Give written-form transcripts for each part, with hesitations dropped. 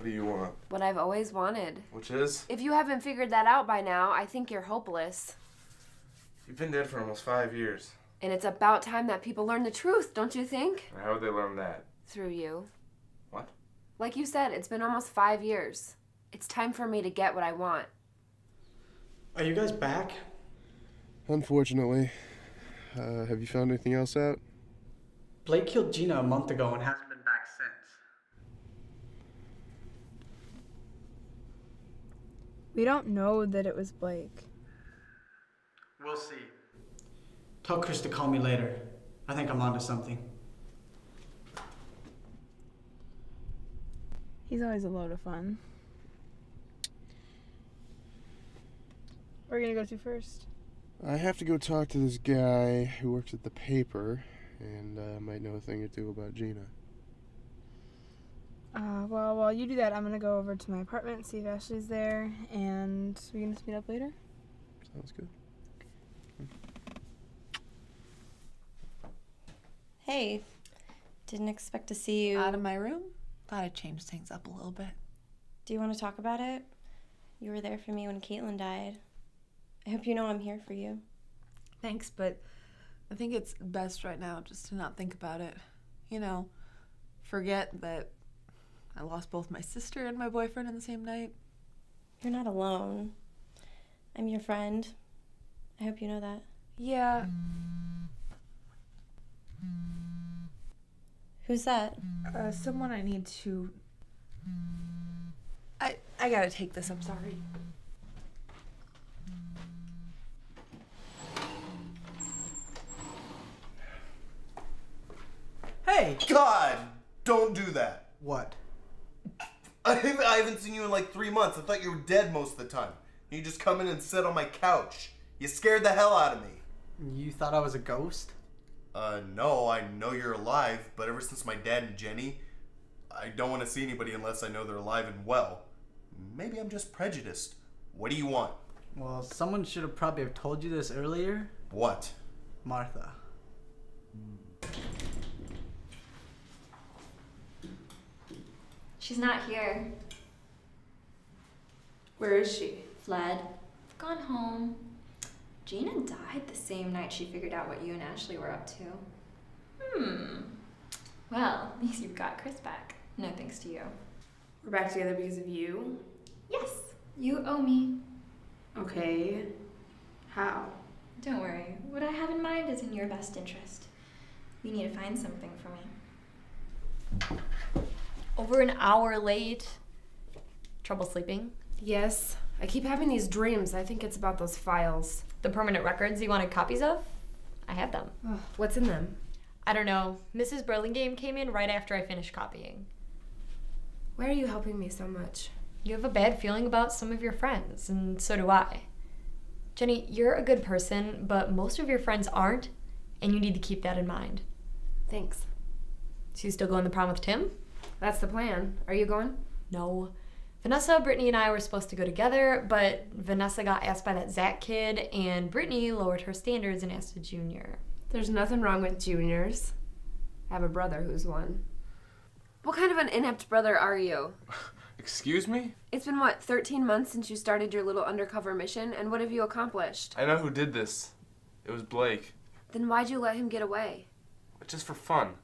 What do you want? What I've always wanted. Which is? If you haven't figured that out by now, I think you're hopeless. You've been dead for almost 5 years. And it's about time that people learn the truth, don't you think? How would they learn that? Through you. What? Like you said, it's been almost 5 years. It's time for me to get what I want. Are you guys back? Unfortunately. Have you found anything else out? Blake killed Gina a month ago and hasn't been back since. We don't know that it was Blake. We'll see. Tell Chris to call me later. I think I'm onto something. He's always a load of fun. Where are we gonna go to first? I have to go talk to this guy who works at the paper and might know a thing or two about Gina. Well, while you do that, I'm gonna go over to my apartment and see if Ashley's there, and we can just meet up later? Sounds good. Hey, didn't expect to see you. Out of my room? Thought I'd change things up a little bit. Do you want to talk about it? You were there for me when Kaitlyn died. I hope you know I'm here for you. Thanks, but I think it's best right now just to not think about it. You know, forget that I lost both my sister and my boyfriend in the same night. You're not alone. I'm your friend. I hope you know that. Yeah. Who's that? Someone I need to... I gotta take this, I'm sorry. Hey! God! Don't do that. What? I haven't seen you in like 3 months. I thought you were dead most of the time. You just come in and sit on my couch. You scared the hell out of me. You thought I was a ghost? No, I know you're alive, but ever since my dad and Jenny, I don't want to see anybody unless I know they're alive and well. Maybe I'm just prejudiced. What do you want? Well, someone should have probably have told you this earlier. What? Martha. She's not here. Where is she? Fled. Gone home. Gina died the same night she figured out what you and Ashley were up to. Well, at least you've got Chris back. No thanks to you. We're back together because of you? Yes, you owe me. Okay. How? Don't worry. What I have in mind is in your best interest. You need to find something for me. Over an hour late. Trouble sleeping? Yes. I keep having these dreams. I think it's about those files. The permanent records you wanted copies of? I have them. Ugh, what's in them? I don't know. Mrs. Burlingame came in right after I finished copying. Why are you helping me so much? You have a bad feeling about some of your friends, and so do I. Jenny, you're a good person, but most of your friends aren't, and you need to keep that in mind. Thanks. So you still going to the prom with Tim? That's the plan. Are you going? No. Vanessa, Brittany, and I were supposed to go together, but Vanessa got asked by that Zach kid, and Brittany lowered her standards and asked a junior. There's nothing wrong with juniors. I have a brother who's one. What kind of an inept brother are you? Excuse me? It's been, what, 13 months since you started your little undercover mission, and what have you accomplished? I know who did this. It was Blake. Then why'd you let him get away? Just for fun.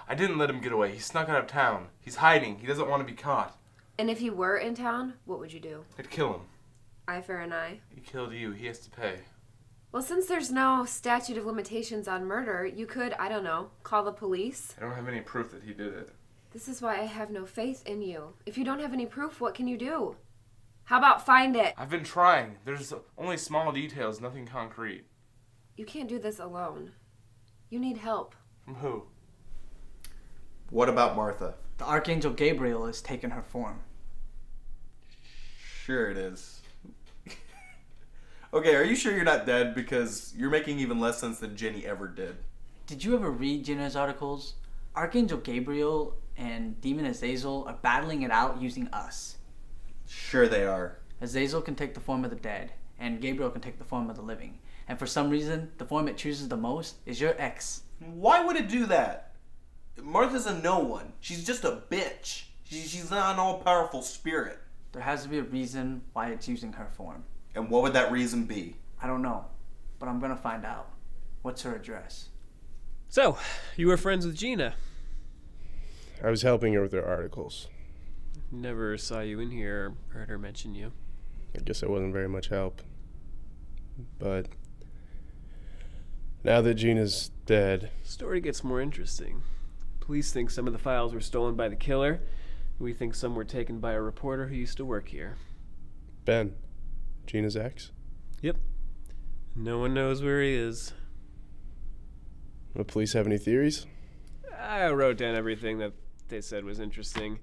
I didn't let him get away. He snuck out of town. He's hiding. He doesn't want to be caught. And if he were in town, what would you do? I'd kill him. Eye for an eye. He killed you. He has to pay. Well, since there's no statute of limitations on murder, you could, I don't know, call the police. I don't have any proof that he did it. This is why I have no faith in you. If you don't have any proof, what can you do? How about find it? I've been trying. There's only small details, nothing concrete. You can't do this alone. You need help. From who? What about Martha? The Archangel Gabriel has taken her form. Sure it is. Okay, are you sure you're not dead? Because you're making even less sense than Jenny ever did. Did you ever read Gina's articles? Archangel Gabriel and Demon Azazel are battling it out using us. Sure they are. Azazel can take the form of the dead, and Gabriel can take the form of the living. And for some reason, the form it chooses the most is your ex. Why would it do that? Martha's a no one. She's just a bitch. She's not an all-powerful spirit. There has to be a reason why it's using her form. And what would that reason be? I don't know, but I'm gonna find out. What's her address? So, you were friends with Gina. I was helping her with her articles. Never saw you in here or heard her mention you. I guess I wasn't very much help. But now that Gina's dead... Story gets more interesting. Police think some of the files were stolen by the killer. We think some were taken by a reporter who used to work here. Ben, Gina's ex? Yep. No one knows where he is. The police have any theories? I wrote down everything that they said was interesting.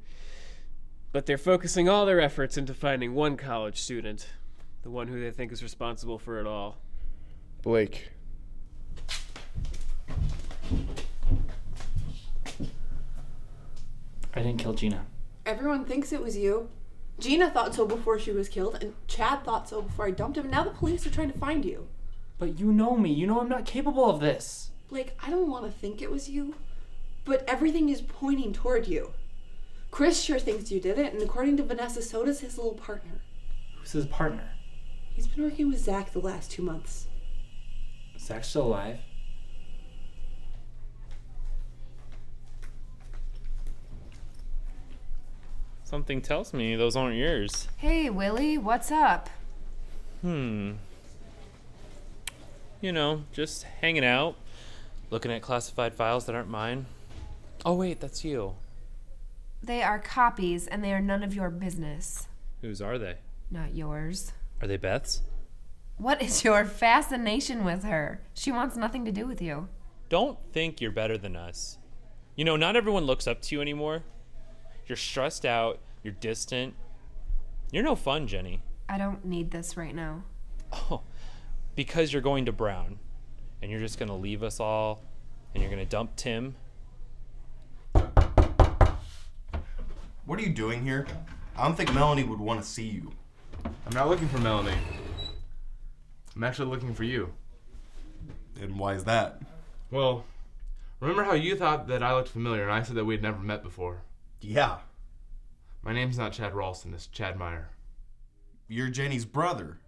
But they're focusing all their efforts into finding one college student. The one who they think is responsible for it all. Blake. I didn't kill Gina. Everyone thinks it was you. Gina thought so before she was killed, and Chad thought so before I dumped him. Now the police are trying to find you. But you know me. You know I'm not capable of this. Blake, I don't want to think it was you, but everything is pointing toward you. Chris sure thinks you did it, and according to Vanessa, so does his little partner. Who's his partner? He's been working with Zach the last 2 months. Zach's still alive. Something tells me those aren't yours. Hey, Willy, what's up? You know, just hanging out, looking at classified files that aren't mine. Oh wait, that's you. They are copies, and they are none of your business. Whose are they? Not yours. Are they Beth's? What is your fascination with her? She wants nothing to do with you. Don't think you're better than us. You know, not everyone looks up to you anymore. You're stressed out, you're distant. You're no fun, Jenny. I don't need this right now. Oh, because you're going to Brown, and you're just gonna leave us all, and you're gonna dump Tim. What are you doing here? I don't think Melony would want to see you. I'm not looking for Melony. I'm actually looking for you. And why is that? Well, remember how you thought that I looked familiar and I said that we'd never met before? Yeah. My name's not Chad Ralston, it's Chad Meyer. You're Jenny's brother.